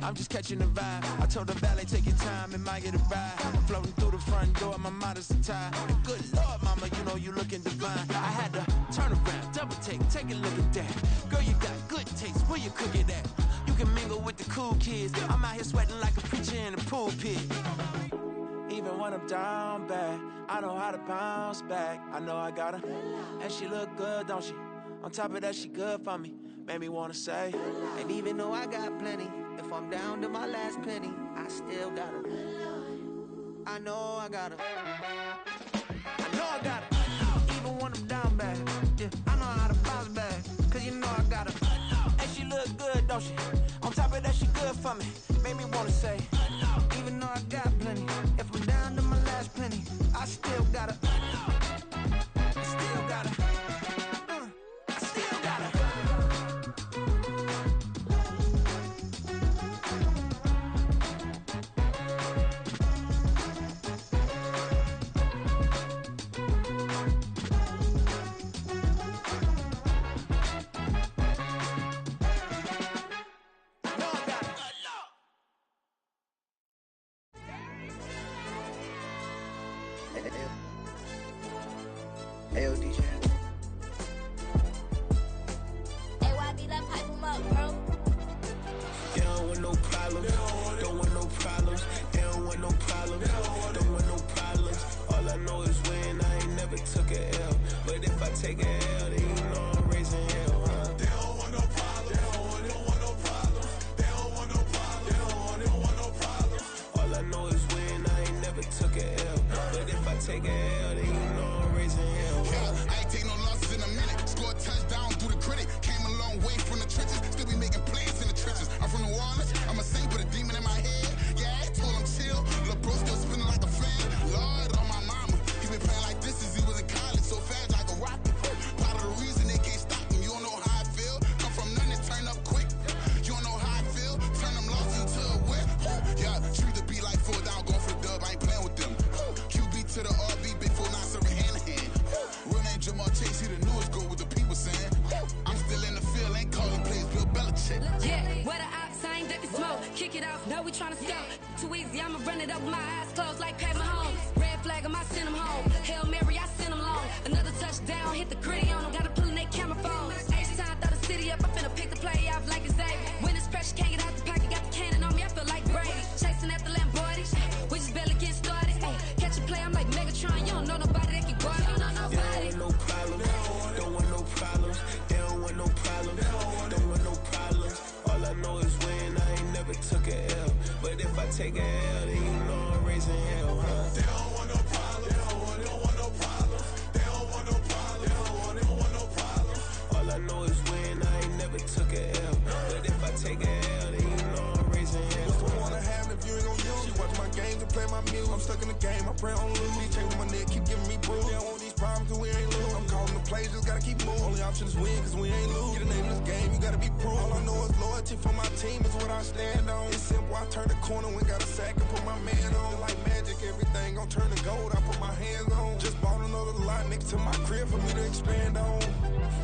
I'm just catching the vibe. I told the valet, take your time, it might get a ride. I'm floating through the front door, my modest attire. And good Lord, mama, you know you looking divine. I had to turn around, double take a look at that. Girl, you got good taste, where you cook it at? You can mingle with the cool kids. I'm out here sweating like a preacher in the pulpit. Even when I'm down bad, I know how to bounce back. I know I got her, and she look good, don't she? On top of that, she good for me. Made me wanna say, and even though I got plenty, if I'm down to my last penny, I still got her. I know I got her. I know I got her. Even when I'm down bad, yeah, I know how to bounce back. Cause you know I got her. And she look good, don't she? On top of that, she good for me. Made me wanna say, even though I got plenty, if I'm down to my last penny, I still got her. I still got her. I still got her. Ayo, DJ. AYB, that pipe him up, bro. They don't want no problems. Don't want no problems. They don't want no problems. Don't want no problems. All I know is when I ain't never took a L. But if I take a L, then you know I'm raising hell, huh? They don't want no problems. They don't want no problems. They don't want no problems. They don't want no problems. All I know is when I ain't never took a L. But if I take a L, then you know I'm raising hell. I ain't take no losses in a minute. Score a touchdown through the critic. Came a long way from the trenches. Still be making plays in the trenches. I'm from New Orleans. I'm a saint with a demon in my head. Yeah, I told him chill. Lil' bro still spinning like a fan. Lord on my mama. He been playing like this since he was in college. So fast like a rocket. Part of the reason they can't stop him. You don't know how I feel. Come from nothing and turn up quick. You don't know how I feel. Turn them losses into a whip. Yeah, treat the beat like 4 down. Going for the dub. I ain't playing with them. QB to the RB. Big 4 not serving hand to hand. Real name Jamal Chase, he the newest goat with the people saying. I'm still in the field, ain't calling plays, Bill Belichick. Yeah, where the ops, I ain't ducking smoke. Kick it off, no, we tryna scout. Too easy, I'ma run it up with my eyes closed like Pat Mahomes. Red flag, I send him home. Hail Mary, I send him long. Another touchdown, hit the gritty on him. Gotta pull in their camera phones. H-time, throw the city up, I'm finna pick the play off like it's Xavier. When it's pressure, can't get out the pocket, got the cannon on me, I feel like Brady. Chasing after Lamborghini, we just barely get started. Ay, catch a play, I'm like Megatron, you don't know nobody that can guard it. You know nobody. No problems. Don't want no problems. They don't want no problems. Don't want no problems. All I know is when I ain't never took a L. But if I take a L, then you know I'm raising hell, huh? They don't want no problems. They don't want no problems. They don't want no problems. They don't want no problems. All I know is when I ain't never took a L. But if I take a L, then you know I'm raising hell. What's the one I have if you ain't gon' use? She watch my games and play my music. I'm stuck in the game, I pray on lose. DJ with my neck, keep giving me bruise. They don't want these problems cause we ain't lose. I'm calling the plays, just gotta keep moving. Only option is win cause we ain't lose. Get a name in this game, you gotta be proof. All I know is loyalty for my team is what I stand on. It's simple, I turn the corner when got a sack and put my man on. Like magic, everything gon' turn to gold, I put my hands on. Just bought another lot next to my crib for me to expand on.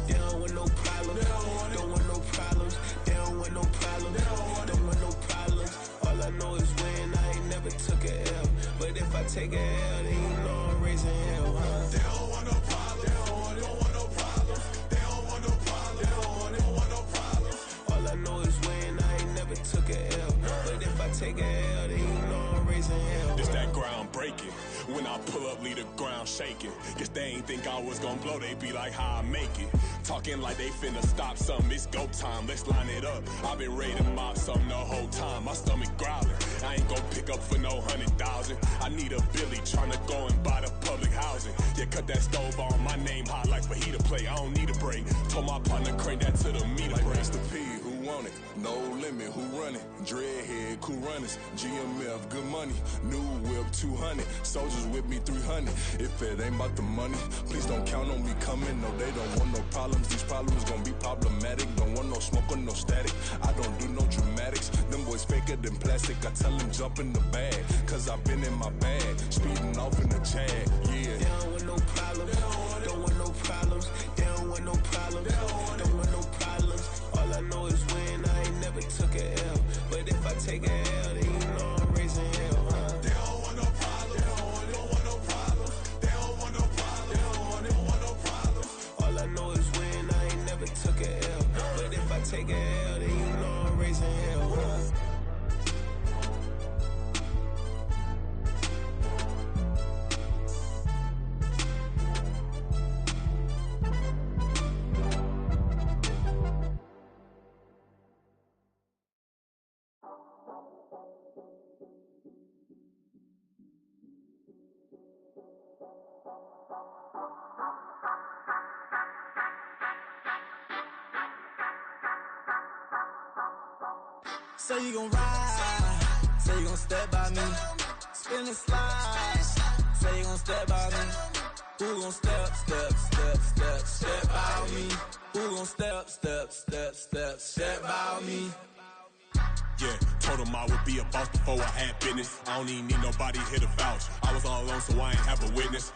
They don't want no problems. Don't want no problems. They don't want no problems. Don't want no problems. All I know is when I ain't never took a L. But if I take a L, then you know I'm raising hell, huh? They don't want no problems. They don't want no problems. They don't want no problems. They don't want no problems. All I know is when I ain't never took a L. But if I take a L, then you know I'm raising hell. It's that ground breaking. When I pull up, leave the ground shaking. Guess they ain't think I was gonna blow, they be like, how I make it. Talking like they finna stop something, it's go time, let's line it up. I've been ready to mob something the whole time, my stomach growling. I ain't gon' pick up for no 100,000. I need a Billy tryna go and buy the public housing. Yeah, cut that stove on, my name hot like fajita play. I don't need a break. Told my partner crank that to the meter like break. Mr. P, who want it? No limit, who run it? Dreadhead, cool runners. GMF, good money. New whip, 200. Soldiers with me, 300. If it ain't about the money, please don't count on me coming. No, they don't want no problems. These problems gon' be problematic. Don't want no smoke or no static. I don't do no dramatics. Them boys faker than plastic. I tell them jump in the bag, cause I've been in my bag. Speeding off in the Jag, yeah. They don't want no problems. Don't want no problems. They don't want no problems. Don't want no problems. All I know is when I ain't never took a L. But if I take a L, then you know I'm raising hell, huh? They don't want no problems. They don't want no problems. They don't want no problems. They don't want no problems. All I know is win, I ain't never took a L. But if I take a L, then you know I'm raising hell, huh? Say you gon' ride, say you gon' step by me, spin and slide, say you gon' step by me, who gon' step by me, who gon' step by me. Yeah, told him I would be a boss before I had business. I don't even need nobody here to vouch. I was all alone, so I ain't have a witness.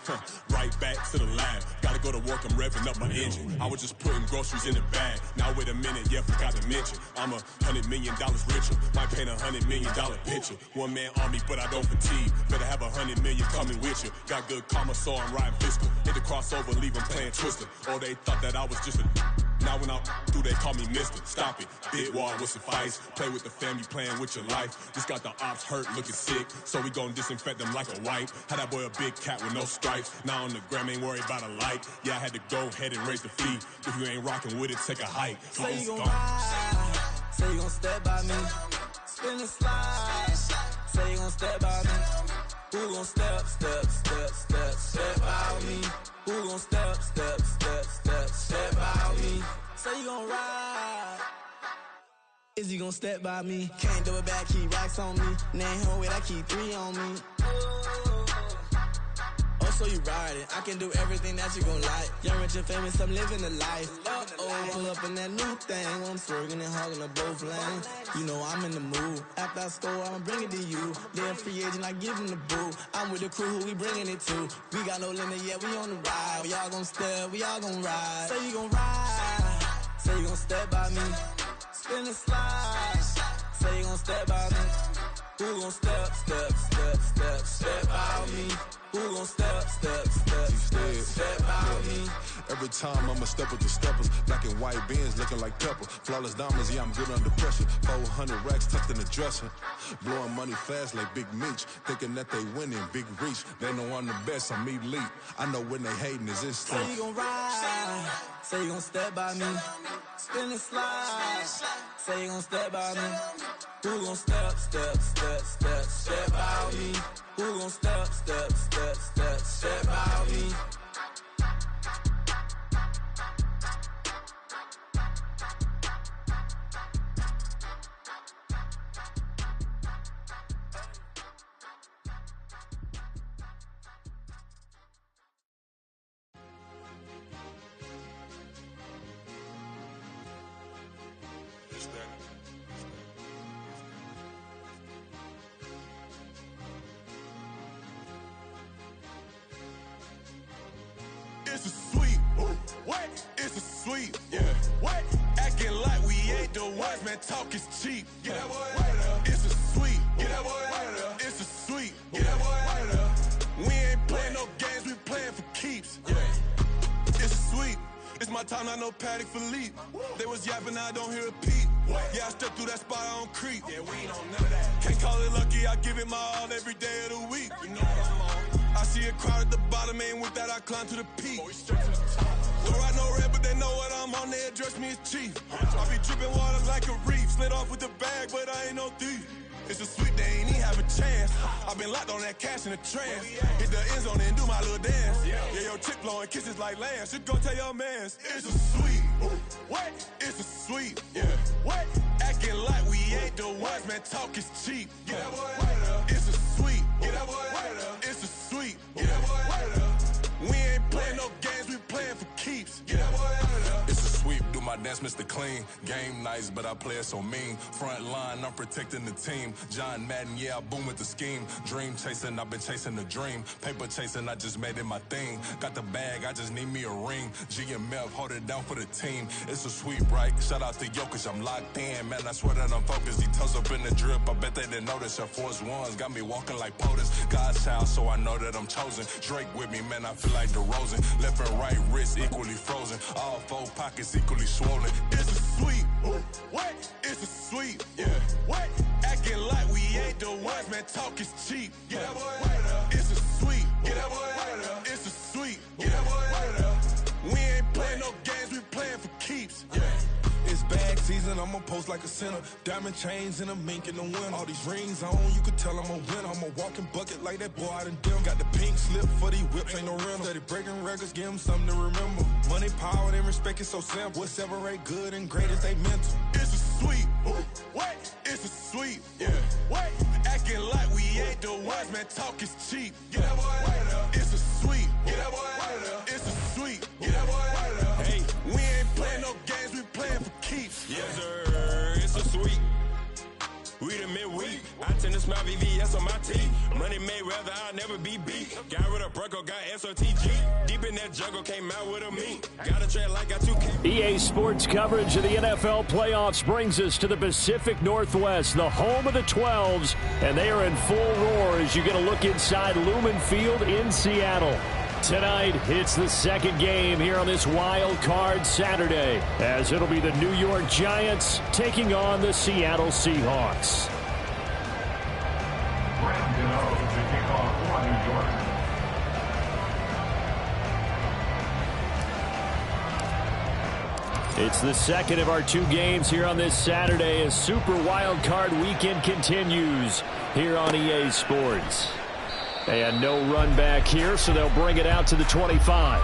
Right back to the lab. Gotta go to work, I'm revving up my engine. I was just putting groceries in the bag. Now wait a minute, yeah, forgot to mention. I'm $100 million richer. Might paint $100 million picture. One man army, but I don't fatigue. Better have 100 million coming with you. Got good karma, so I'm riding fiscal. Hit the crossover, leave them playing Twister. Oh, they thought that I was just a... Now when I'm through, they call me Mister. Stop it. Big wall with some fights. Play with the family, playing with your life. Just got the ops hurt, looking sick. So we gon' disinfect them like a wipe. Had that boy a big cat with no stripes. Now on the gram, ain't worried about a light. Yeah, I had to go ahead and raise the fee. If you ain't rocking with it, take a hike. Say you gon' ride, say you gon' step by me, spin and slide, say you gon' step by me, who gon' step by me, who gon' step by me, say you gon' ride. Is he gon' step by me? Can't do it back, keep racks on me. Name home with I keep 3 on me. Oh, so you ride it. I can do everything that you gon' like. Young, rich, and famous, I'm living the life. Uh-oh, pull up in that new thing. When I'm swerving and hogging up both lanes. You know I'm in the mood. After I score, I'ma bring it to you. Then free agent, I give him the boo. I'm with the crew, who we bringing it to. We got no limit, yeah, we on the ride. We all gon' step, we all gon' ride. Say you gon' ride, say you gon' step by me. Spin and slide, say you gon' step by me. Who gon' step by me? Who gon' step by me? Every time I'ma step with the steppers. Black and white beans looking like pepper. Flawless diamonds, yeah, I'm good under pressure. 400 racks tucked in the dresser. Blowing money fast like Big Meech. Thinking that they winning, big reach. They know I'm the best, I'm elite. I know when they hating is instinct. Say you gon' ride, say you gon' step by me. Spin and slide, say you gon' step by me. Who gon' step by me? Who gon' step by me? It's a sweet. What? It's a sweet. Yeah. What? Acting like we ain't the ones, man. Talk is cheap. Get that boy out of there. It's a sweet. Get that boy out of there. It's a sweet. Get that boy out of there. We ain't playing no games, we playing for keeps. Yeah. It's a sweet. It's my time, not no Paddock Philippe. They was yapping, I don't hear a peep. Yeah, I step through that spot, I don't creep. Yeah, we ain't on none of that. Can't call it lucky, I give it my all every day of the week. You know what I'm on. I see a crowd at the bottom, and with that I climb to the peak. Don't ride no red, but they know what I'm on, they address me as chief. I be dripping water like a reef, slid off with the bag, but I ain't no thief. It's a sweet, they ain't even have a chance. I've been locked on that cash in a trance. Hit the end zone and do my little dance. Yeah, your chick blowing kisses like Lance. Just go tell your mans. It's a sweet. What? It's a sweet. Yeah. What? Acting like we ain't the ones, man. Talk is cheap. Get that boy out of there. It's a sweet. Get that boy out of there. It's a sweet. Get that boy out of there. We ain't playing no games, we playing for keeps. Get that boy out of there. It's a sweep, do my dance, Mr. Clean. Game nice, but I play it so mean. Front line, I'm protecting the team. John Madden, yeah, I boom with the scheme. Dream chasing, I've been chasing the dream. Paper chasing, I just made it my thing. Got the bag, I just need me a ring. GMF, hold it down for the team. It's a sweet, right? Shout out to Jokic, I'm locked in. Man, I swear that I'm focused. He toes up in the drip, I bet they didn't notice. Air Force Ones got me walking like POTUS. God's child, so I know that I'm chosen. Drake with me, man, I feel like DeRozan. Left and right wrist equally frozen. All four pockets equally swollen. It's a sweet, what? It's a sweet, yeah. What? Acting like we ain't the ones, man, talk is cheap. Get that boy out of there. It's a sweet, get that boy out of there. It's a sweet, get that boy out of there. We ain't playing no games, we playing for keeps, yeah. It's bag season, I'ma post like a sinner. Diamond chains and a mink in the wind. All these rings on, you could tell I'm a winner. I'm a walking bucket like that boy out in Denver. Got the pink slip for these whips, ain't no rental. Steady breaking records, give them something to remember. Money, power, and respect is so simple. What separate good and great is they mental. It's a sweet, what? It's a sweet, yeah. What? Acting like we ain't the ones, man, talk is cheap. Get that boy out of there. It's a sweet, get that boy out of there. It's a sweet, get that boy out of there. Hey, we ain't playing no games, we playing for keeps. Yes, sir, it's a sweet. We the midweek. I tend to smile VVS on my teeth. Money Mayweather, I'll never be beat. Got rid of Bronco, got SOTG. Deep in that jungle, came out with a meat. Got a trail like I 2K. EA Sports coverage of the NFL playoffs brings us to the Pacific Northwest, the home of the 12s, and they are in full roar as you get a look inside Lumen Field in Seattle. Tonight, it's the second game here on this wild card Saturday, as it'll be the New York Giants taking on the Seattle Seahawks. It's the second of our two games here on this Saturday as Super Wild Card Weekend continues here on EA Sports. And no run back here, so they'll bring it out to the 25.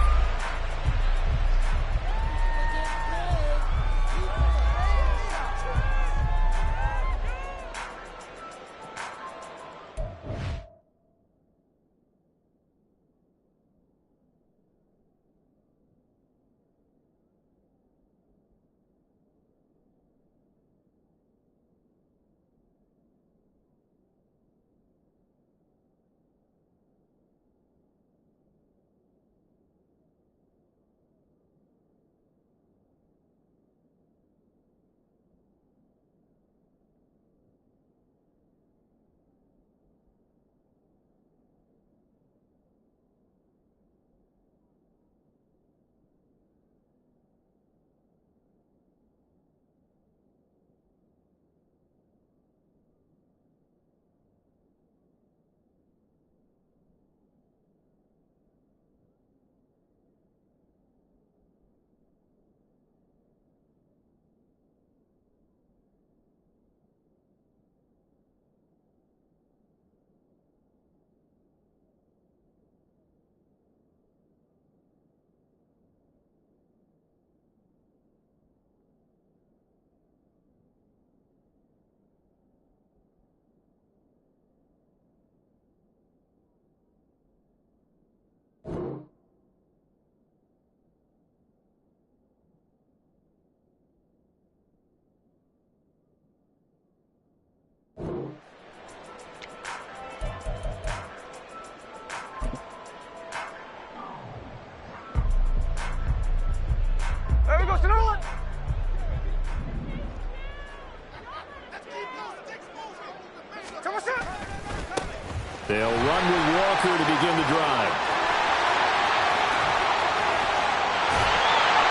They'll run with Walker to begin the drive.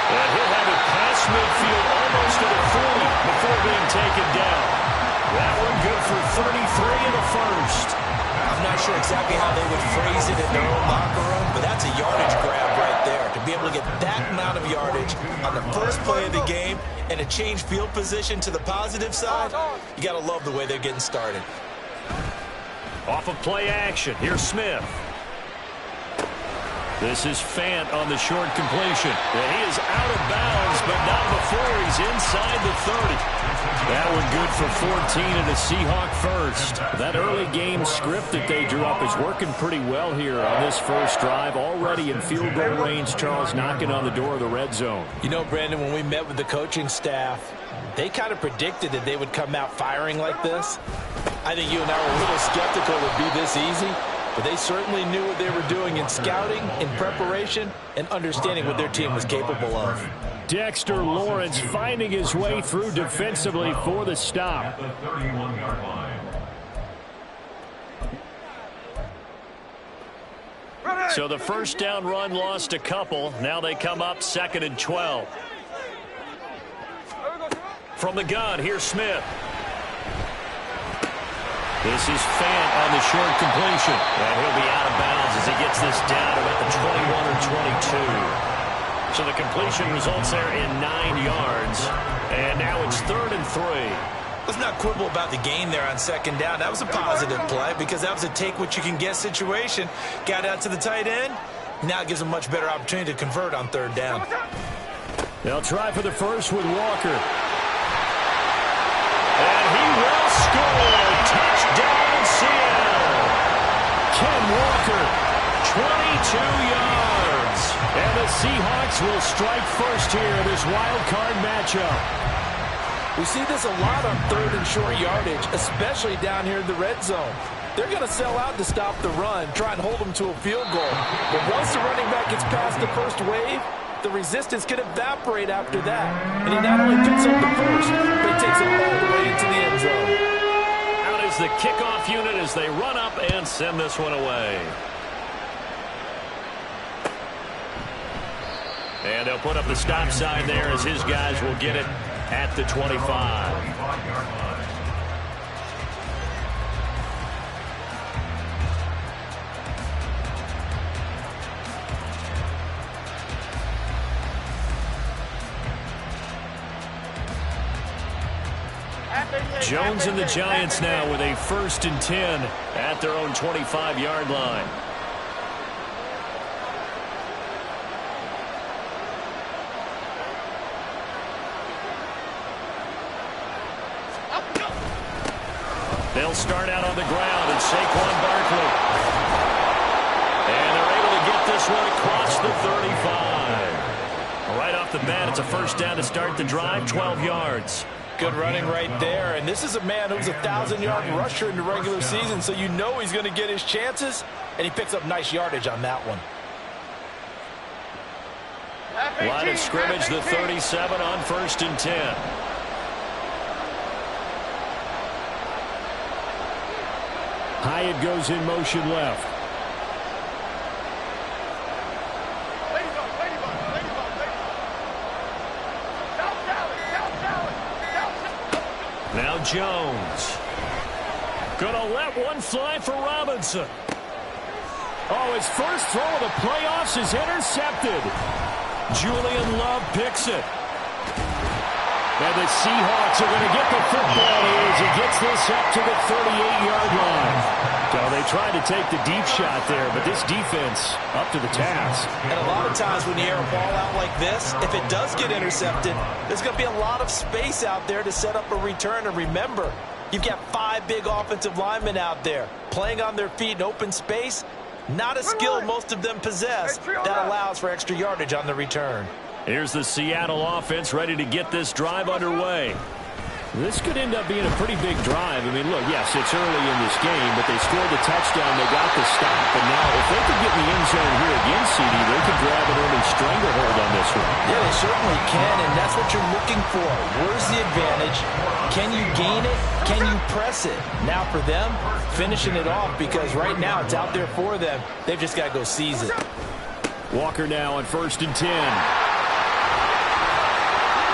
And he'll have it past midfield almost to the 40 before being taken down. That one good for 33 in the first. I'm not sure exactly how they would phrase it in their own locker room, but that's a yardage grab right there. To be able to get that amount of yardage on the first play of the game and to change field position to the positive side, you got to love the way they're getting started. Off of play action, here's Smith. This is Fant on the short completion. And he is out of bounds, but not before he's inside the 30. That one good for 14 and a Seahawk first. That early game script that they drew up is working pretty well here on this first drive. Already in field goal range, Charles, knocking on the door of the red zone. You know, Brandon, when we met with the coaching staff, they kind of predicted that they would come out firing like this. I think you and I were a little skeptical it would be this easy, but they certainly knew what they were doing in scouting, in preparation, and understanding what their team was capable of. Dexter Lawrence finding his way through defensively for the stop. So the first down run lost a couple. Now they come up 2nd and 12. From the gun, here's Smith. This is Fant on the short completion. And he'll be out of bounds as he gets this down about the 21 or 22. So the completion results there in 9 yards. And now it's 3rd and 3. Let's not quibble about the gain there on 2nd down. That was a positive play because that was a take-what-you-can-get situation. Got out to the tight end. Now it gives them a much better opportunity to convert on 3rd down. They'll try for the first with Walker. And he will score. Touchdown, Seattle. Ken Walker, 22 yards. And the Seahawks will strike first here in this wild card matchup. We see this a lot on 3rd and short yardage, especially down here in the red zone. They're going to sell out to stop the run, try and hold them to a field goal. But once the running back gets past the first wave, the resistance can evaporate after that. And he not only picks up the first, but he takes it all the way into the end zone. Out is the kickoff unit as they run up and send this one away. And they'll put up the stop sign there as his guys will get it at the 25. Jones and the Giants now with a 1st and 10 at their own 25-yard line. They'll start out on the ground, and Saquon Barkley. And they're able to get this one across the 35. Right off the bat, it's a first down to start the drive, 12 yards. Good running right there, and this is a man who's a 1,000-yard rusher in the regular season, so you know he's going to get his chances, and he picks up nice yardage on that one. Line of scrimmage, the 37 on 1st and 10. Hyatt goes in motion left. Now Jones. Gonna let one fly for Robinson. Oh, his first throw of the playoffs is intercepted. Julian Love picks it. And the Seahawks are going to get the football here as he gets this up to the 38-yard line. So they tried to take the deep shot there, but this defense up to the task. And a lot of times when you air a ball out like this, if it does get intercepted, there's going to be a lot of space out there to set up a return. And remember, you've got 5 big offensive linemen out there playing on their feet in open space. Not a skill most of them possess that allows for extra yardage on the return. Here's the Seattle offense ready to get this drive underway. This could end up being a pretty big drive. I mean, look, yes, it's early in this game, but they scored the touchdown. They got the stop. And now, if they could get in the end zone here again, CD, they could grab an early stranglehold on this one. Yeah, they certainly can, and that's what you're looking for. Where's the advantage? Can you gain it? Can you press it? Now for them, finishing it off, because right now it's out there for them. They've just got to go seize it. Walker now on 1st and 10.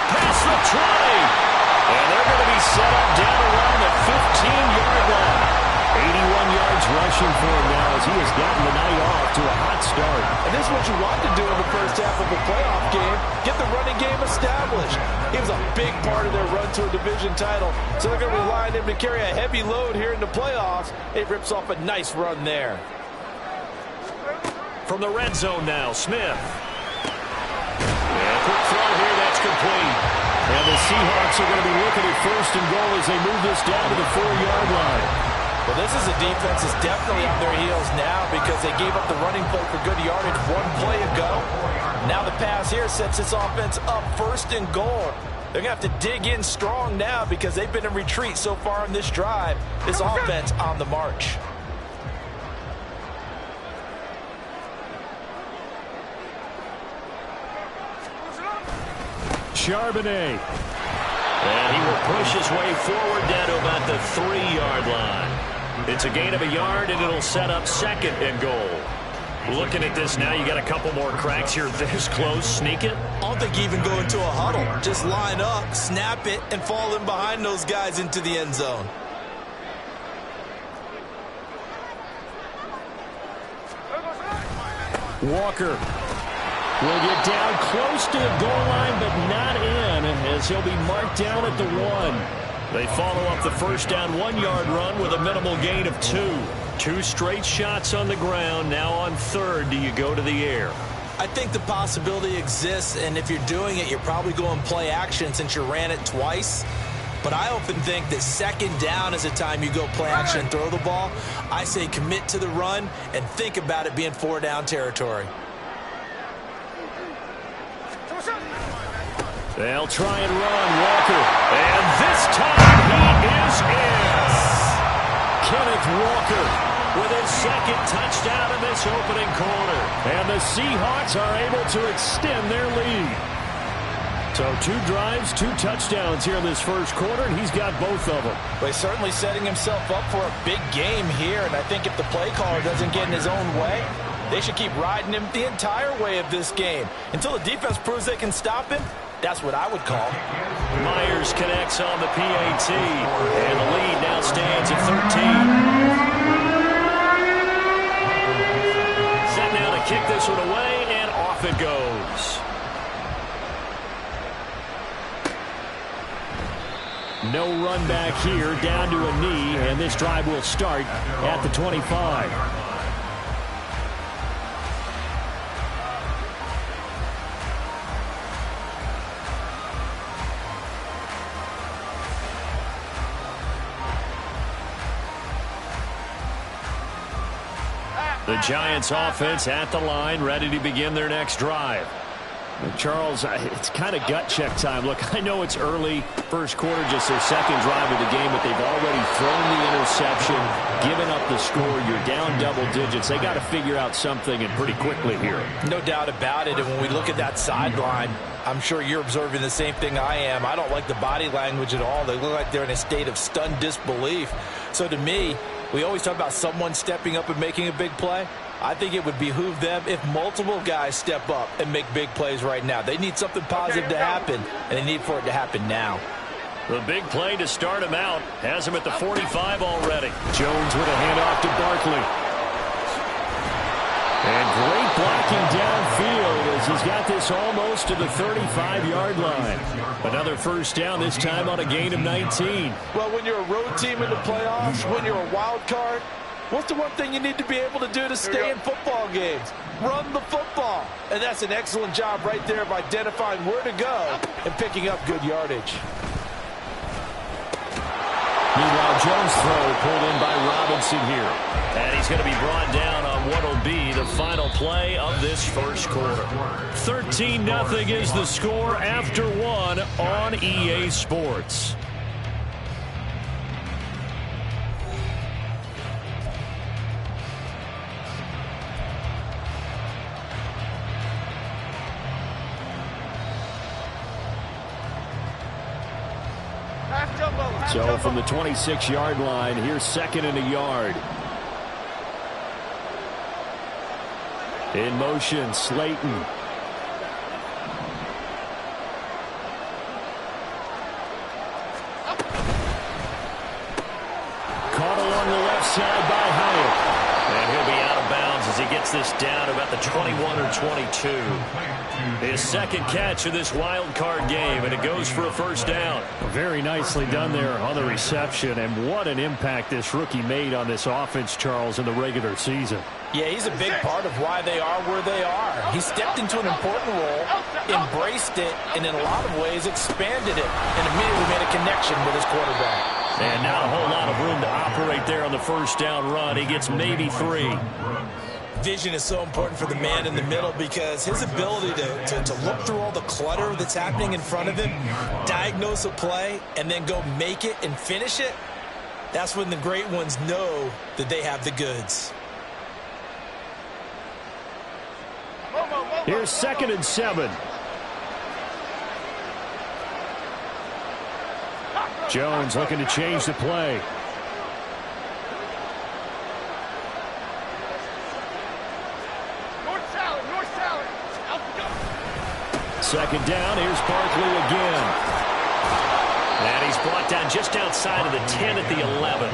Past the 20. And they're going to be set up down around the 15-yard line. 81 yards rushing for him now as he has gotten the night off to a hot start. And this is what you want to do in the first half of a playoff game. Get the running game established. He was a big part of their run to a division title. So they're going to rely on him to carry a heavy load here in the playoffs. It rips off a nice run there. From the red zone now, Smith. And a quick throw here, that's complete. And the Seahawks are going to be looking at first and goal as they move this down to the 4-yard line. Well, this is a defense that's definitely on their heels now because they gave up the running play for good yardage one play ago. Now the pass here sets this offense up first and goal. They're going to have to dig in strong now because they've been in retreat so far in this drive. This offense on the march. Charbonnet. And he will push his way forward down to about the 3-yard line. It's a gain of a yard, and it'll set up second and goal. Looking at this now, you got a couple more cracks here this close. Sneak it? I don't think you even go into a huddle. Just line up, snap it, and fall in behind those guys into the end zone. Walker will get down close to the goal line, but not in, as he'll be marked down at the 1. They follow up the first down 1-yard run with a minimal gain of 2. 2 straight shots on the ground. Now on third, do you go to the air? I think the possibility exists, and if you're doing it, you're probably going play action since you ran it twice. But I often think that second down is the time you go play action and throw the ball. I say commit to the run and think about it being 4-down territory. They'll try and run, Walker. And this time he is in. Kenneth Walker with his second touchdown in this opening quarter. And the Seahawks are able to extend their lead. So 2 drives, 2 touchdowns here in this first quarter, and he's got both of them. But he's certainly setting himself up for a big game here, and I think if the play caller doesn't get in his own way, they should keep riding him the entire way of this game. Until the defense proves they can stop him, that's what I would call. Myers connects on the PAT, and the lead now stands at 13. Set now to kick this one away, and off it goes. No run back here, down to a knee, and this drive will start at the 25. The Giants offense at the line, ready to begin their next drive. Charles, it's kind of gut check time. Look, I know it's early, first quarter, just their second drive of the game, but they've already thrown the interception, given up the score. You're down double digits. They got to figure out something, and pretty quickly here. No doubt about it, and when we look at that sideline, I'm sure you're observing the same thing I am. I don't like the body language at all. They look like they're in a state of stunned disbelief. So to me, we always talk about someone stepping up and making a big play. I think it would behoove them if multiple guys step up and make big plays right now. They need something positive to happen, and they need for it to happen now. The big play to start him out has him at the 45 already. Jones with a handoff to Barkley. And great blocking downfield as he's got this almost to the 35-yard line. Another first down, this time on a gain of 19. Well, when you're a road team in the playoffs, when you're a wild card, what's the one thing you need to be able to do to stay in football games? Run the football. And that's an excellent job right there of identifying where to go and picking up good yardage. Meanwhile, Jones' throw pulled in by Robinson here. And he's going to be brought down on what will be the final play of this first quarter. 13-0 is the score after 1 on EA Sports. So from the 26-yard line, here's second and a yard. In motion, Slayton. Caught along the left side by Hyatt. And he'll be out of bounds as he he gets this down to about the 21 or 22. His second catch of this wild card game, and it goes for a first down. Very nicely done there on the reception, and what an impact this rookie made on this offense, Charles, in the regular season. Yeah, he's a big part of why they are where they are. He stepped into an important role, embraced it, and in a lot of ways expanded it, and immediately made a connection with his quarterback. And not a whole lot of room to operate there on the first down run. He gets maybe 3. Vision is so important for the man in the middle because his ability to look through all the clutter that's happening in front of him, diagnose a play, and then go make it and finish it, that's when the great ones know that they have the goods. Here's 2nd and 7. Jones looking to change the play. Second down, here's Barkley again. And he's brought down just outside of the 10 at the 11.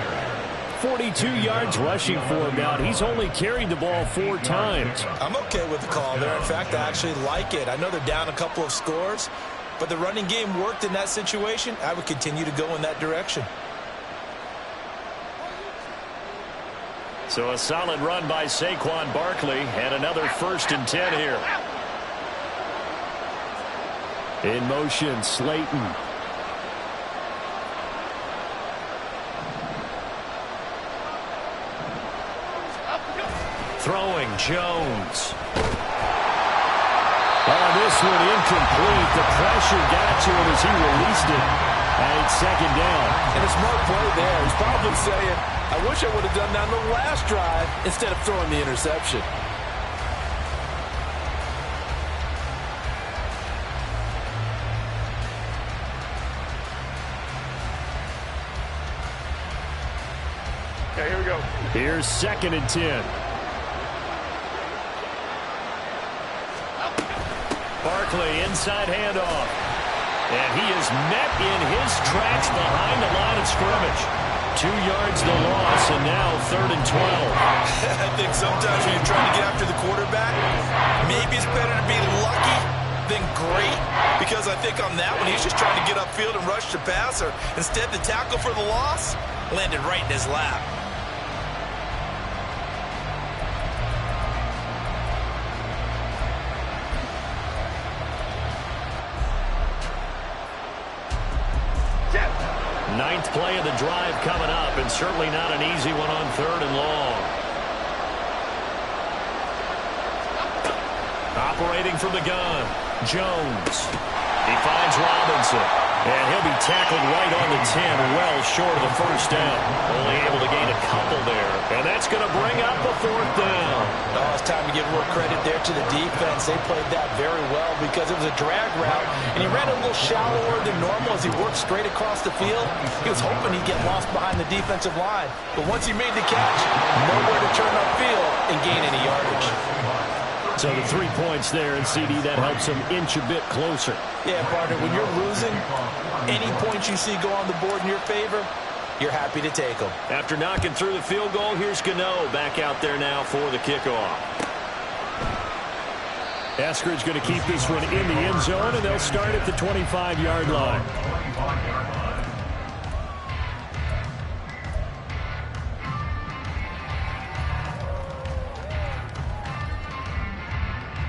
42 yards rushing for him now. He's only carried the ball 4 times. I'm okay with the call there. In fact, I actually like it. I know they're down a couple of scores, but the running game worked in that situation. I would continue to go in that direction. So a solid run by Saquon Barkley, and another 1st and 10 here. In motion, Slayton. Throwing, Jones. This one incomplete. The pressure got to him as he released it. And it's 2nd down. And a smart play there. He's probably saying, I wish I would have done that on the last drive instead of throwing the interception. Okay, here we go. Here's 2nd and 10. Barkley inside handoff. And he is met in his tracks behind the line of scrimmage. 2 yards the loss, and now 3rd and 12. I think sometimes when you're trying to get after the quarterback, maybe it's better to be lucky than great, because I think on that one, he's just trying to get upfield and rush the passer. Instead, the tackle for the loss landed right in his lap. Ninth play of the drive coming up, and certainly not an easy one on 3rd and long. Operating from the gun, Jones. He finds Robinson, and he'll be tackled right on the 10, well short of the first down. Only able to gain a couple there, and that's going to bring up a 4th down. Oh, it's time to give more credit there to the defense. They played that very well because it was a drag route, and he ran a little shallower than normal as he worked straight across the field. He was hoping he'd get lost behind the defensive line, but once he made the catch, nowhere to turn upfield and gain any yardage. So the 3 points there, and CD, that helps him inch a bit closer. Yeah, partner, when you're losing, any points you see go on the board in your favor, you're happy to take them. After knocking through the field goal, here's Gano back out there now for the kickoff. Eskridge going to keep this one in the end zone, and they'll start at the 25-yard line.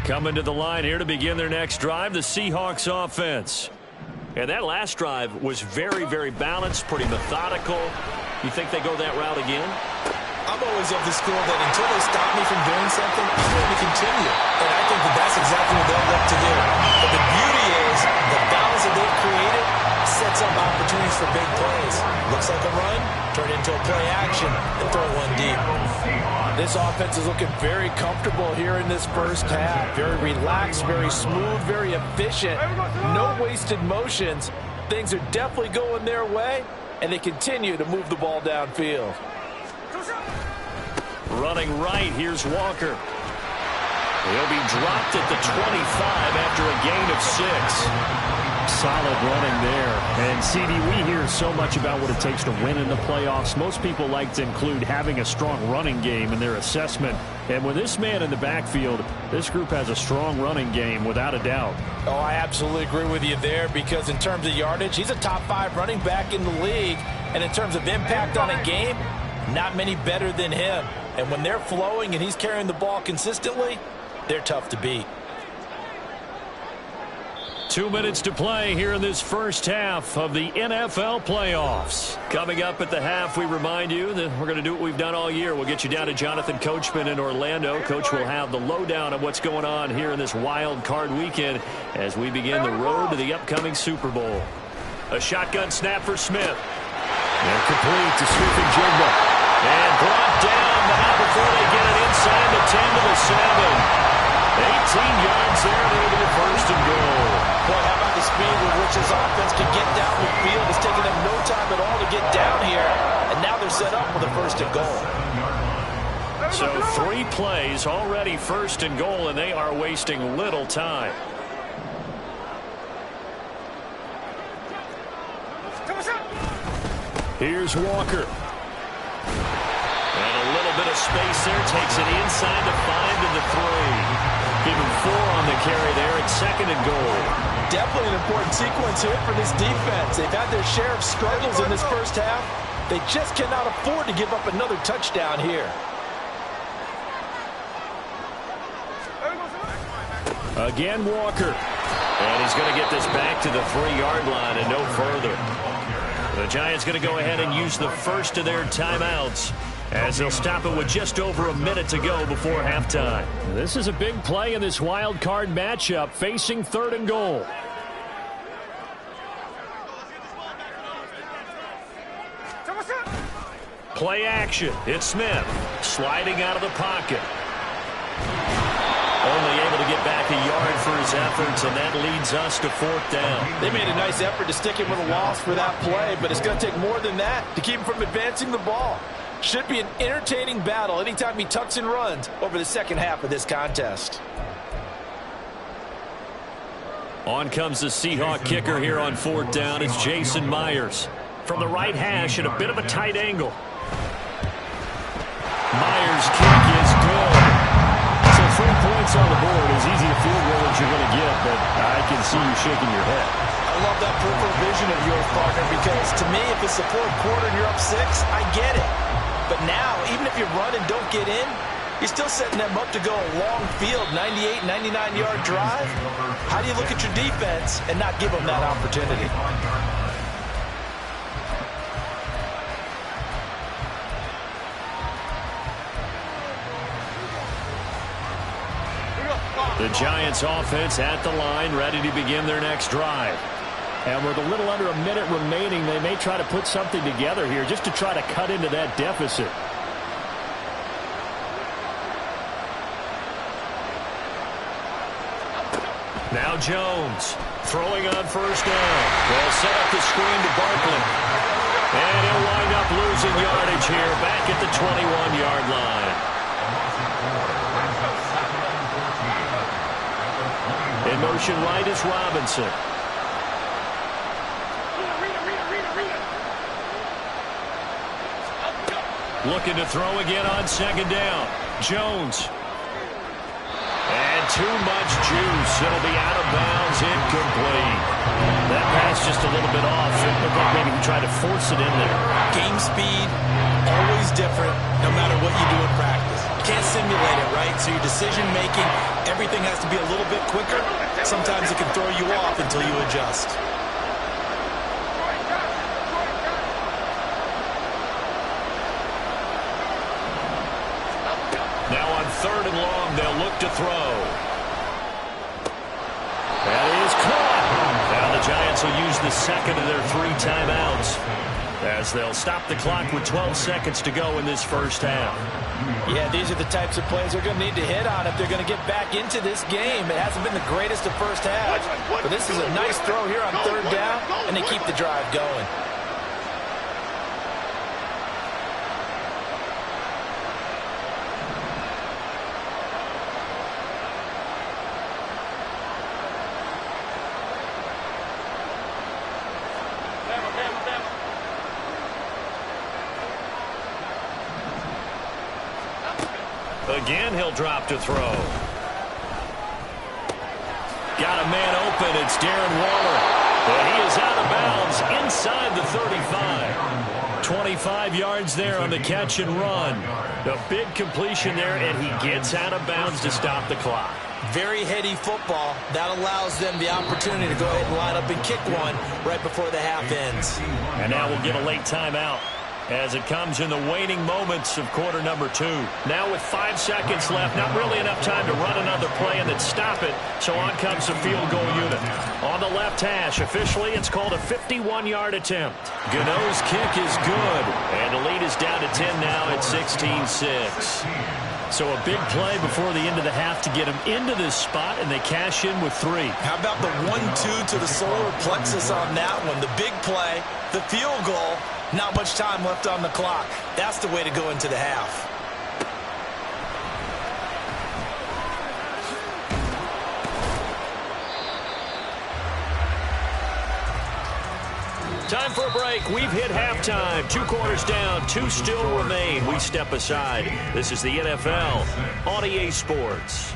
Coming to the line here to begin their next drive, the Seahawks offense. And that last drive was very, very balanced, pretty methodical. You think they go that route again? I'm always of the school that until they stop me from doing something, I'm going to continue. And I think that that's exactly what they'll look to do. But the beauty is the balance that they've created sets up opportunities for big plays. Looks like a run, turn into a play action, and throw one deep. This offense is looking very comfortable here in this first half. Very relaxed, very smooth, very efficient. No wasted motions. Things are definitely going their way, and they continue to move the ball downfield. Running right, here's Walker. He'll be dropped at the 25 after a gain of 6. Solid running there. And, CD, we hear so much about what it takes to win in the playoffs. Most people like to include having a strong running game in their assessment. And with this man in the backfield, this group has a strong running game without a doubt. Oh, I absolutely agree with you there, because in terms of yardage, he's a top 5 running back in the league. And in terms of impact on a game, not many better than him. And when they're flowing and he's carrying the ball consistently, they're tough to beat. 2 minutes to play here in this first half of the NFL playoffs. Coming up at the half, we remind you that we're going to do what we've done all year. We'll get you down to Jonathan Coachman in Orlando. Coach will have the lowdown of what's going on here in this wild card weekend as we begin the road to the upcoming Super Bowl. A shotgun snap for Smith. And complete to Smith-Njigba. And brought down, but not before they get it inside the 10 to the 7. 18 yards there, and it'll be the first and goal. Boy, how about the speed with which this offense can get down the field? It's taken them no time at all to get down here, and now they're set up with a first and goal. So 3 plays already first and goal, and they are wasting little time. Here's Walker. And a little bit of space there. Takes it inside the 5 to the 3. Give him 4 on the carry there. It's second and goal. Definitely an important sequence here for this defense. They've had their share of struggles in this first half. They just cannot afford to give up another touchdown here. Again, Walker. And he's going to get this back to the 3-yard line and no further. The Giants going to go ahead and use the first of their timeouts as they'll stop it with just over a minute to go before halftime. This is a big play in this wild card matchup, facing third and goal. Play action. It's Smith sliding out of the pocket. Only able to get back a yard for his efforts, and that leads us to 4th down. They made a nice effort to stick him with a loss for that play, but it's going to take more than that to keep him from advancing the ball. Should be an entertaining battle anytime he tucks and runs over the second half of this contest. On comes the Seahawk kicker here on 4th down. It's Jason Myers. From the right hash at a bit of a tight angle. Myers' kick is good. So 3 points on the board. As easy a field goal as you're going to get, but I can see you shaking your head. I love that peripheral vision of yours, partner, because to me, if it's the 4th quarter and you're up 6, I get it. But now, even if you run and don't get in, you're still setting them up to go a long field, 98, 99-yard drive. How do you look at your defense and not give them that opportunity? The Giants offense at the line, ready to begin their next drive. And with a little under a minute remaining, they may try to put something together here just to try to cut into that deficit. Now Jones throwing on first down. They'll set up the screen to Barkley. And he'll wind up losing yardage here back at the 21-yard line. In motion right is Robinson. Looking to throw again on second down. Jones. And too much juice. It'll be out of bounds, incomplete. That pass just a little bit off. It looked like maybe he tried to force it in there. Game speed, always different, no matter what you do in practice. You can't simulate it, right? So your decision-making, everything has to be a little bit quicker. Sometimes it can throw you off until you adjust. Now on third and long, they'll look to throw. That is caught. Now the Giants will use the second of their 3 timeouts as they'll stop the clock with 12 seconds to go in this first half. Yeah, these are the types of plays they're going to need to hit on if they're going to get back into this game. It hasn't been the greatest of first halves, but this is a nice throw here on third down, and they keep the drive going. Again, he'll drop to throw. Got a man open. It's Darren Waller. And he is out of bounds inside the 35. 25 yards there on the catch and run. A big completion there, and he gets out of bounds to stop the clock. Very heady football. That allows them the opportunity to go ahead and line up and kick one right before the half ends. And now we'll get a late timeout as it comes in the waning moments of quarter number 2. Now with 5 seconds left, not really enough time to run another play and then stop it, so on comes the field goal unit. On the left hash, officially it's called a 51-yard attempt. Gano's kick is good, and the lead is down to 10 now at 16-6. So a big play before the end of the half to get them into this spot, and they cash in with 3. How about the 1-2 to the solar plexus on that one? The big play, the field goal, not much time left on the clock. That's the way to go into the half. Time for a break. We've hit halftime. 2 quarters down. 2 still remain. We step aside. This is the NFL on EA Sports.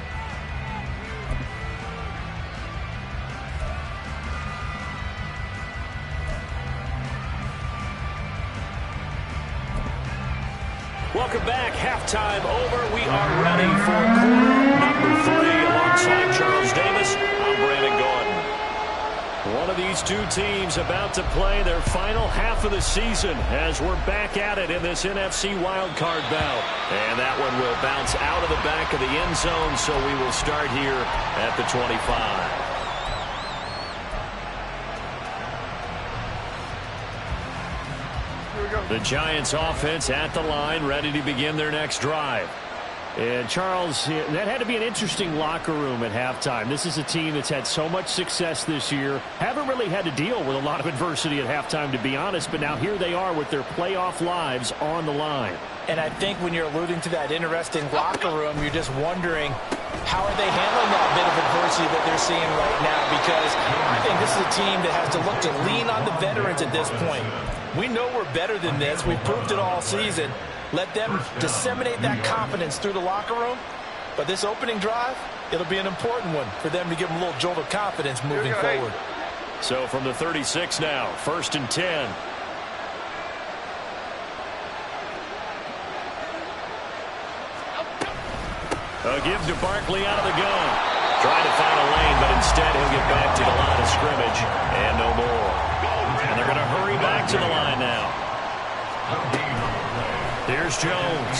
Welcome back. Halftime over. We are ready for quarter number 3 alongside Charles Davis. I'm Brandon Gordon. One of these 2 teams about to play their final half of the season as we're back at it in this NFC wildcard bout. And that one will bounce out of the back of the end zone, so we will start here at the 25. The Giants offense at the line, ready to begin their next drive. And Charles, that had to be an interesting locker room at halftime. This is a team that's had so much success this year. Haven't really had to deal with a lot of adversity at halftime, to be honest. But now here they are with their playoff lives on the line. And I think when you're alluding to that interesting locker room, you're just wondering, how are they handling that bit of adversity that they're seeing right now? Because I think this is a team that has to look to lean on the veterans at this point. We know we're better than this. We've proved it all season. Let them disseminate that confidence through the locker room. But this opening drive, it'll be an important one for them to give them a little jolt of confidence moving forward. So from the 36 now, 1st and 10. A give to Barkley out of the gun. Trying to find a lane, but instead he'll get back to the line of scrimmage. And no more. And they're going to hurry back to the line now. Here's Jones.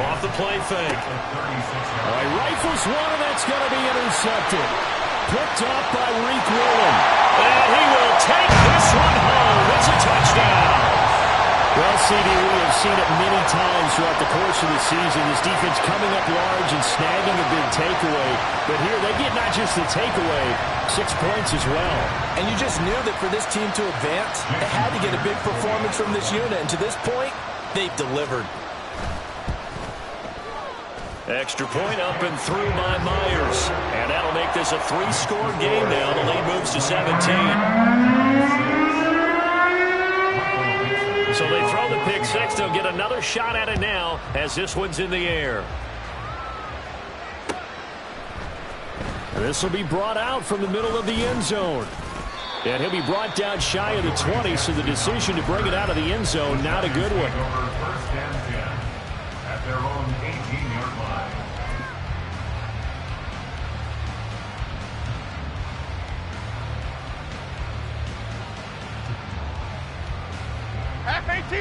Off the play fake. All right, rifles one, and that's going to be intercepted. Picked up by Reek Willen. And he will take this one home. It's a touchdown. Well, CD, we have seen it many times throughout the course of the season. This defense coming up large and snagging a big takeaway. But here they get not just the takeaway, 6 points as well. And you just knew that for this team to advance, they had to get a big performance from this unit. And to this point, they've delivered. Extra point up and through by Myers. And that'll make this a 3-score game now. The lead moves to 17. So they throw the pick six. They'll get another shot at it now as this one's in the air. This will be brought out from the middle of the end zone. And he'll be brought down shy of the 20, so the decision to bring it out of the end zone, not a good one. First and 10 at their own 18-yard line.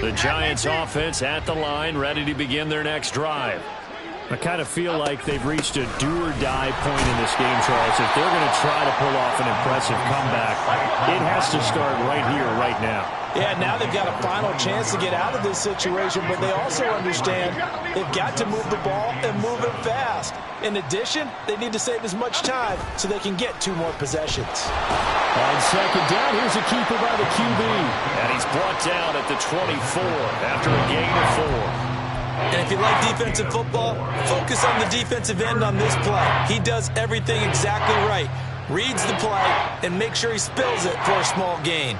The Giants offense at the line, ready to begin their next drive. I kind of feel like they've reached a do-or-die point in this game, Charles. If they're going to try to pull off an impressive comeback, it has to start right here, right now. Yeah, now they've got a final chance to get out of this situation, but they also understand they've got to move the ball and move it fast. In addition, they need to save as much time so they can get 2 more possessions. On second down, here's a keeper by the QB. And he's brought down at the 24 after a gain of 4. And if you like defensive football, focus on the defensive end on this play. He does everything exactly right. Reads the play and makes sure he spills it for a small gain.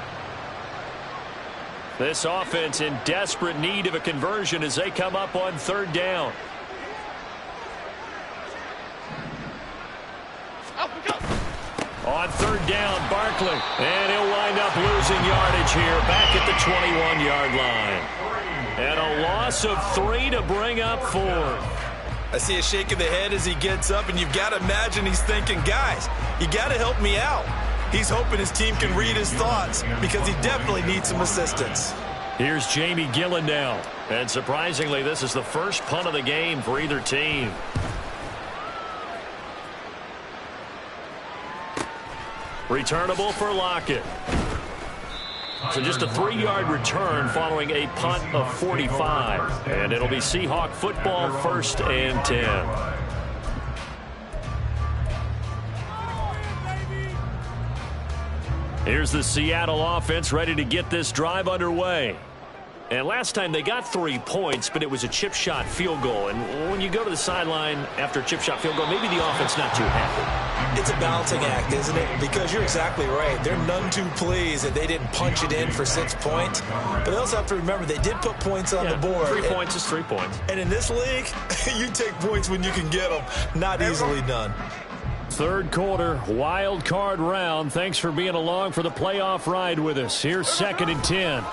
This offense in desperate need of a conversion as they come up on third down. On third down, Barkley. And he'll wind up losing yardage here back at the 21-yard line. And a loss of 3 to bring up 4. I see a shake of the head as he gets up, and you've got to imagine he's thinking, guys, you got to help me out. He's hoping his team can read his thoughts because he definitely needs some assistance. Here's Jamie Gillen now. And surprisingly, this is the first punt of the game for either team. Returnable for Lockett. So just a 3-yard return following a punt of 45. And it'll be Seahawk football, 1st and 10. Here's the Seattle offense ready to get this drive underway. And last time they got 3 points, but it was a chip shot field goal. And when you go to the sideline after a chip shot field goal, maybe the offense not too happy. It's a balancing act, isn't it? Because you're exactly right. They're none too pleased that they didn't punch it in for 6 points. But they also have to remember they did put points on the board. 3 points is 3 points. And in this league, you take points when you can get them. Not easily done. Third quarter, wild card round. Thanks for being along for the playoff ride with us. Here's 2nd and 10.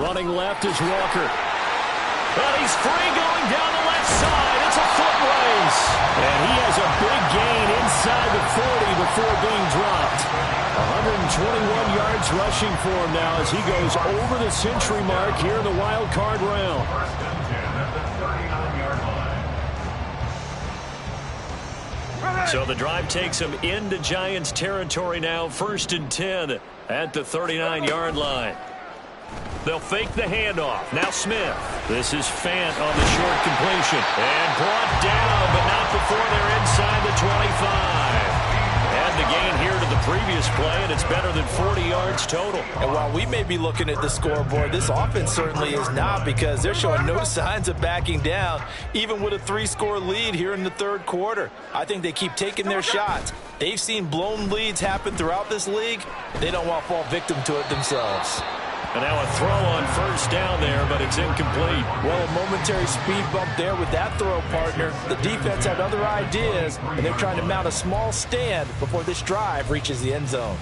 Running left is Walker. And he's free going down the left side. It's a foot race. And he has a big gain inside the 40 before being dropped. 121 yards rushing for him now as he goes over the century mark here in the wild card round. So the drive takes him into Giants territory now. 1st and 10 at the 39-yard line. They'll fake the handoff. Now Smith. This is Fant on the short completion. And brought down, but not before they're inside the 25. And the gain here to the previous play, and it's better than 40 yards total. And while we may be looking at the scoreboard, this offense certainly is not, because they're showing no signs of backing down, even with a 3-score lead here in the third quarter. I think they keep taking their shots. They've seen blown leads happen throughout this league. They don't want to fall victim to it themselves. And now a throw on 1st down there, but it's incomplete. Well, a momentary speed bump there with that throw, partner. The defense had other ideas, and they're trying to mount a small stand before this drive reaches the end zone.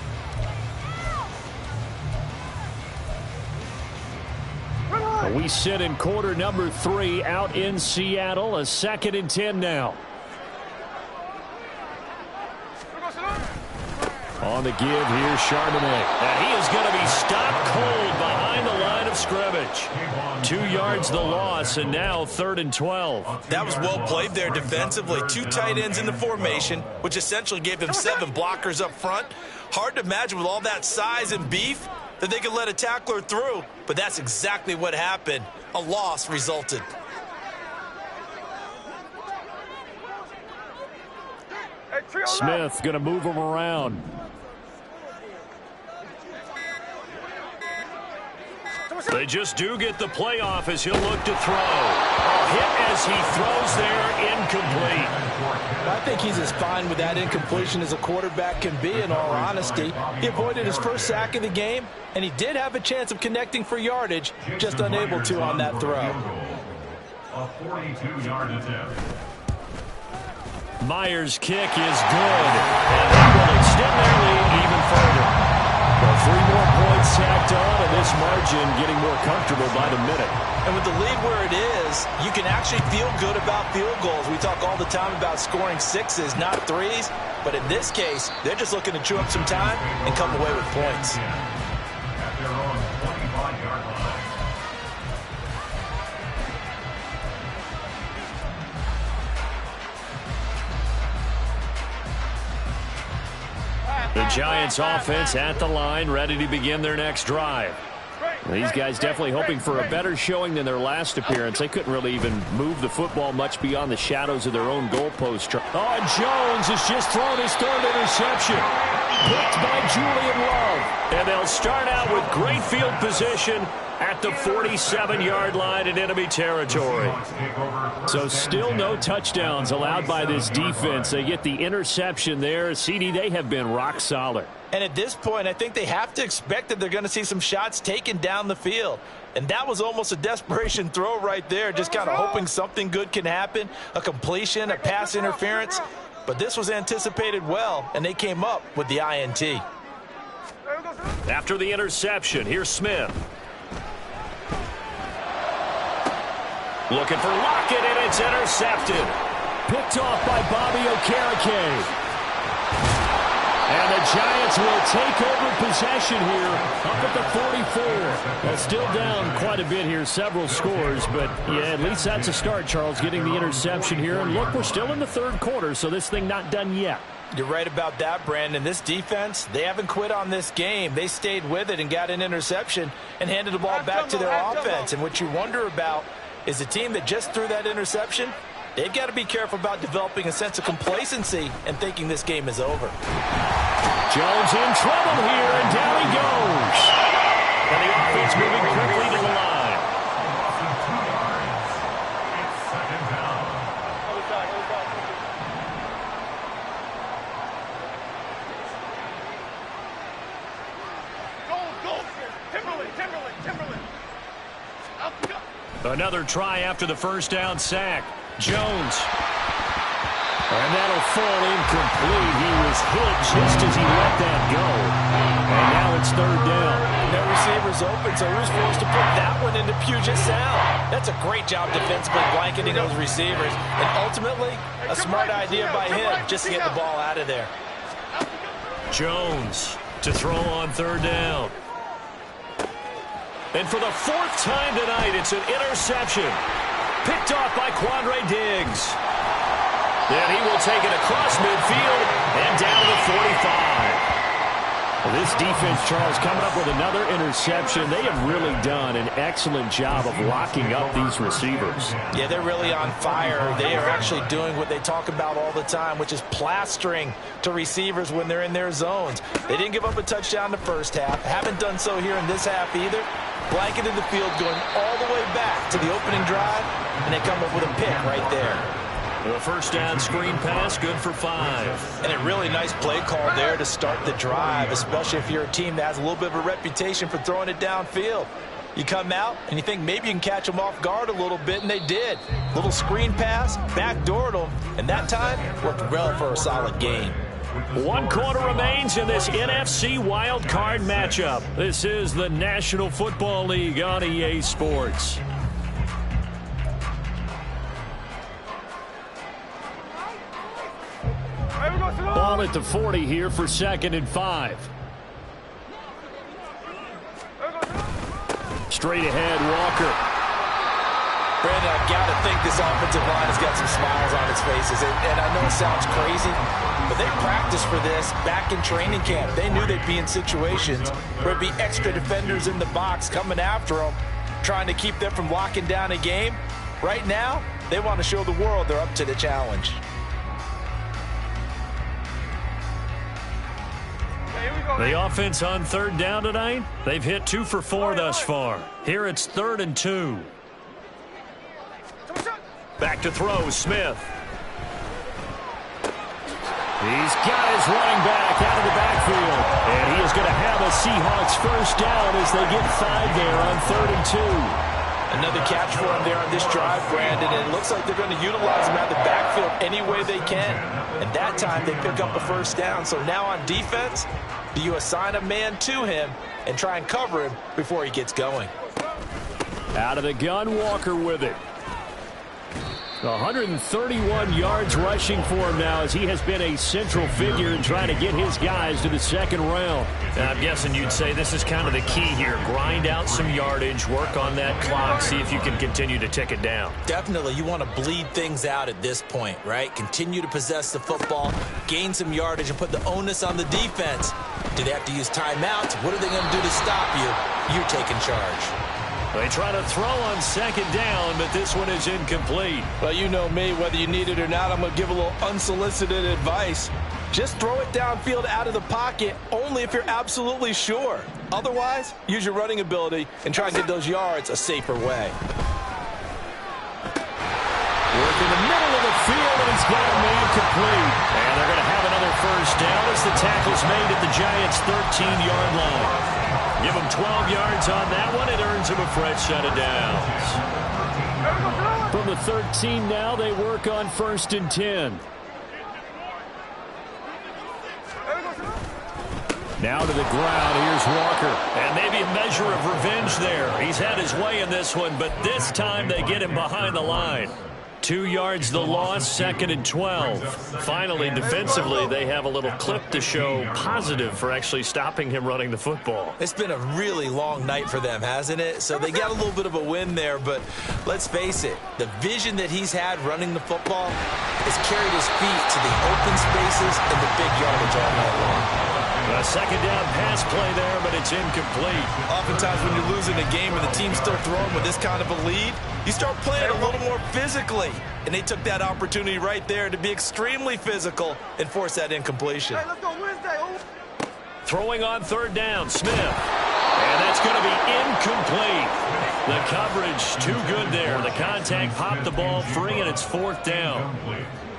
We sit in quarter number 3 out in Seattle. A 2nd and 10 now. On the give, here's Charbonnet. And he is going to be stopped cold behind the line of scrimmage. 2 yards the loss, and now 3rd and 12. That was well played there defensively. 2 tight ends in the formation, which essentially gave them 7 blockers up front. Hard to imagine with all that size and beef that they could let a tackler through, but that's exactly what happened. A loss resulted. Smith going to move him around. They just do get the playoff as he'll look to throw. A hit as he throws there, incomplete. I think he's as fine with that incompletion as a quarterback can be, in all honesty. He avoided his first sack of the game, and he did have a chance of connecting for yardage, just unable to on that throw. A 42-yard attempt. Myers' kick is good, and that will extend their lead even further. Well, 3 more points tacked on, and this margin getting more comfortable by the minute. And with the lead where it is, you can actually feel good about field goals. We talk all the time about scoring 6s, not 3s. But in this case, they're just looking to chew up some time and come away with points. At their own 25-yard line. The Giants offense at the line, ready to begin their next drive. These guys definitely hoping for a better showing than their last appearance. They couldn't really even move the football much beyond the shadows of their own goalpost. Oh, and Jones has just thrown his 3rd interception. Picked by Julian Love. And they'll start out with great field position at the 47-yard line in enemy territory. So still no touchdowns allowed by this defense. They get the interception there. CD, they have been rock solid. And at this point, I think they have to expect that they're going to see some shots taken down the field. And that was almost a desperation throw right there, just kind of hoping something good can happen, a completion, a pass interference. but this was anticipated well, and they came up with the INT. After the interception, here's Smith. Looking for Lockett, and it's intercepted. Picked off by Bobby Okereke. And the Giants will take over possession here up at the 44. Well, still down quite a bit here, several scores, but yeah, at least that's a start, Charles, getting the interception here. And look, we're still in the third quarter, so this thing not done yet. You're right about that, Brandon. This defense, they haven't quit on this game. They stayed with it and got an interception and handed the ball back to their offense. And what you wonder about is the team that just threw that interception, they've got to be careful about developing a sense of complacency and thinking this game is over. Jones in trouble here, and down he goes. And the offense moving quickly to the line. Another try after the first down sack. Jones. And that'll fall incomplete. He was hit just as he let that go. And now it's third down. No receivers open, so who's forced to put that one into Puget Sound? That's a great job defensively blanketing those receivers. And ultimately, a smart idea by him just to get the ball out of there. Jones to throw on third down. And for the fourth time tonight, it's an interception. Picked off by Quandre Diggs. And he will take it across midfield and down to the 45. Well, this defense, Charles, coming up with another interception. They have really done an excellent job of locking up these receivers. Yeah, they're really on fire. They are actually doing what they talk about all the time, which is plastering to receivers when they're in their zones. They didn't give up a touchdown the first half. Haven't done so here in this half either. Blanketed the field going all the way back to the opening drive, and they come up with a pick right there. The first down screen pass, good for 5. And a really nice play call there to start the drive, especially if you're a team that has a little bit of a reputation for throwing it downfield. You come out, and you think maybe you can catch them off guard a little bit, and they did. Little screen pass, backdoored them, and that time worked well for a solid game. 1 quarter remains in this NFC Wild Card matchup. This is the National Football League on EA Sports. Ball at the 40 here for 2nd and 5. Straight ahead, Walker. Brandon, I've got to think this offensive line has got some smiles on its faces. And I know it sounds crazy, but they practiced for this back in training camp. They knew they'd be in situations where there'd be extra defenders in the box coming after them, trying to keep them from locking down a game. Right now, they want to show the world they're up to the challenge. The offense on third down tonight, they've hit 2 for 4 thus far. Here it's 3rd and 2. Back to throw, Smith. He's got his running back out of the backfield. And he is going to have a Seahawks first down as they get 5 there on 3rd and 2. Another catch for him there on this drive, Brandon. And it looks like they're going to utilize him out of the backfield any way they can. And that time they pick up a first down. So now on defense, do you assign a man to him and try and cover him before he gets going? Out of the gun, Walker with it. 131 yards rushing for him now as he has been a central figure in trying to get his guys to the 2nd round. And I'm guessing you'd say this is kind of the key here. Grind out some yardage, work on that clock, see if you can continue to tick it down. Definitely. You want to bleed things out at this point, right? Continue to possess the football, gain some yardage, and put the onus on the defense. Do they have to use timeouts? What are they going to do to stop you? You're taking charge. They try to throw on 2nd down, but this one is incomplete. Well, you know me, whether you need it or not, I'm going to give a little unsolicited advice. Just throw it downfield out of the pocket only if you're absolutely sure. Otherwise, use your running ability and try and get those yards a safer way. Work in the middle of the field, and he's got a man complete. And they're going to have another first down as the tackle's made at the Giants' 13-yard line. Give him 12 yards on that one. It earns him a fresh set of downs. From the 13 now, they work on 1st and 10. Now to the ground, here's Walker. And maybe a measure of revenge there. He's had his way in this one, but this time they get him behind the line. 2 yards the loss, 2nd and 12. Finally, defensively, they have a little clip to show positive for actually stopping him running the football. It's been a really long night for them, hasn't it? So they got a little bit of a win there, but let's face it, the vision that he's had running the football has carried his feet to the open spaces and the big yardage all night long. A 2nd down pass play there, but it's incomplete. Oftentimes when you're losing a game and the team's still throwing with this kind of a lead, you start playing a little more physically. And they took that opportunity right there to be extremely physical and force that incompletion. Hey, let's go Wednesday. Throwing on 3rd down, Smith. And that's going to be incomplete. The coverage too good there. The contact popped the ball free, and it's 4th down.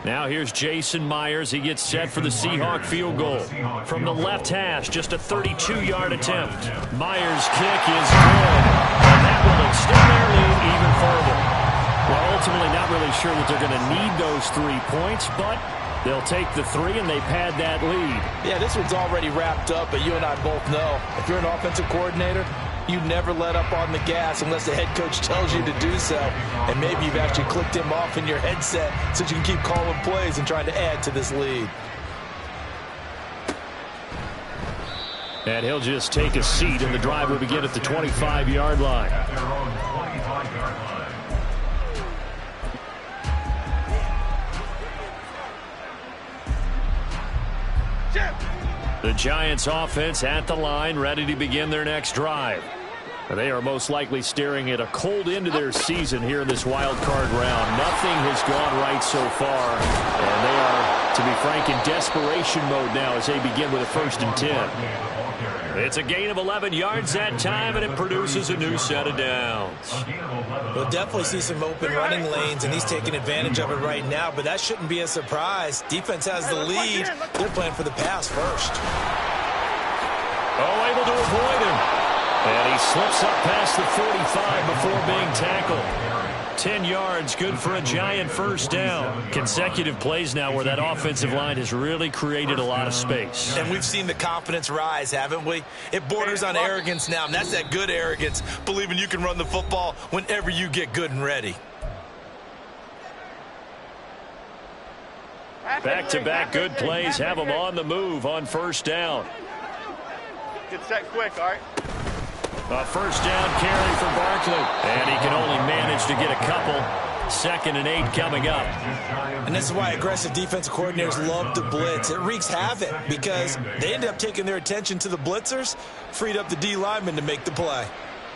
Now here's Jason Myers. He gets set for the Seahawk field goal. From the left hash, just a 32-yard attempt. Myers' kick is good. And that will extend their lead even further. Well, ultimately not really sure that they're going to need those 3 points, but they'll take the 3 and they pad that lead. Yeah, this one's already wrapped up, but you and I both know if you're an offensive coordinator, you never let up on the gas unless the head coach tells you to do so. And maybe you've actually clicked him off in your headset so you can keep calling plays and trying to add to this lead. And he'll just take a seat, and the drive will begin at the 25-yard line. The Giants offense at the line, ready to begin their next drive. They are most likely staring at a cold end to their season here in this wild card round. Nothing has gone right so far, and they are, to be frank, in desperation mode now as they begin with a 1st and 10. It's a gain of 11 yards that time, and it produces a new set of downs. We'll definitely see some open running lanes, and he's taking advantage of it right now, but that shouldn't be a surprise. Defense has the lead. They're playing for the pass first. Oh, able to avoid him. And he slips up past the 45 before being tackled. 10 yards, good for a Giant 1st down. Consecutive plays now where that offensive line has really created a lot of space. And we've seen the confidence rise, haven't we? It borders on arrogance now, and that's that good arrogance, believing you can run the football whenever you get good and ready. Back-to-back good plays have them on the move on 1st down. Get set quick, all right? A 1st down carry for Barkley. And he can only manage to get a couple. 2nd and 8 coming up. And this is why aggressive defensive coordinators love to blitz. It wreaks havoc because they end up taking their attention to the blitzers, freed up the D lineman to make the play.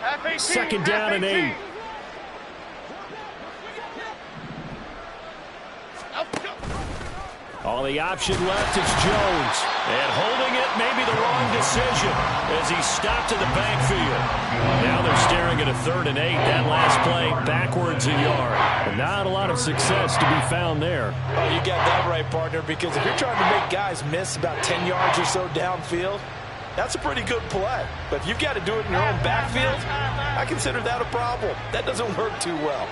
2nd down and 8. All the option left is Jones. And holding it may be the wrong decision as he stopped in the backfield. Now they're staring at a 3rd and 8. That last play backwards a yard. And not a lot of success to be found there. Oh, you got that right, partner, because if you're trying to make guys miss about 10 yards or so downfield, that's a pretty good play. But if you've got to do it in your own backfield, I consider that a problem. That doesn't work too well.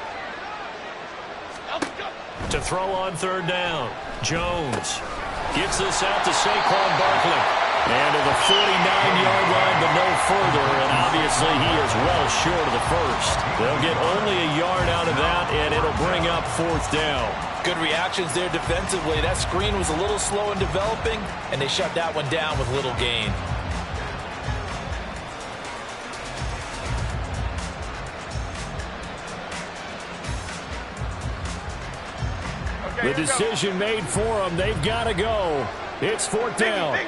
To throw on 3rd down, Jones gets this out to Saquon Barkley. And to the 49-yard line, but no further. And obviously he is well short of the 1st. They'll get only a yard out of that, and it'll bring up 4th down. Good reactions there defensively. That screen was a little slow in developing, and they shut that one down with little gain. The decision made for them. They've got to go. It's 4th down.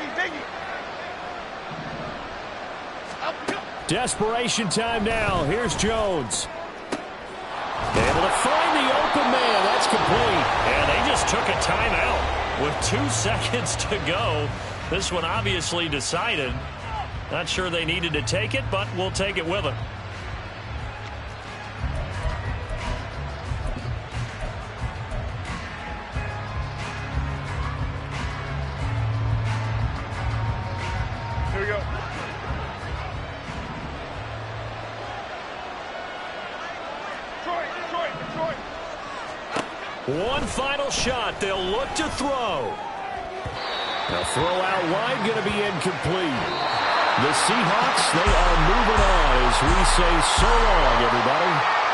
Desperation time now. Here's Jones. Able to find the open man. That's complete. And they just took a timeout with 2 seconds to go. This one obviously decided. Not sure they needed to take it, but we'll take it with them. Here we go. Detroit. One final shot. They'll look to throw. The throw out wide going to be incomplete. The Seahawks, they are moving on as we say so long, everybody.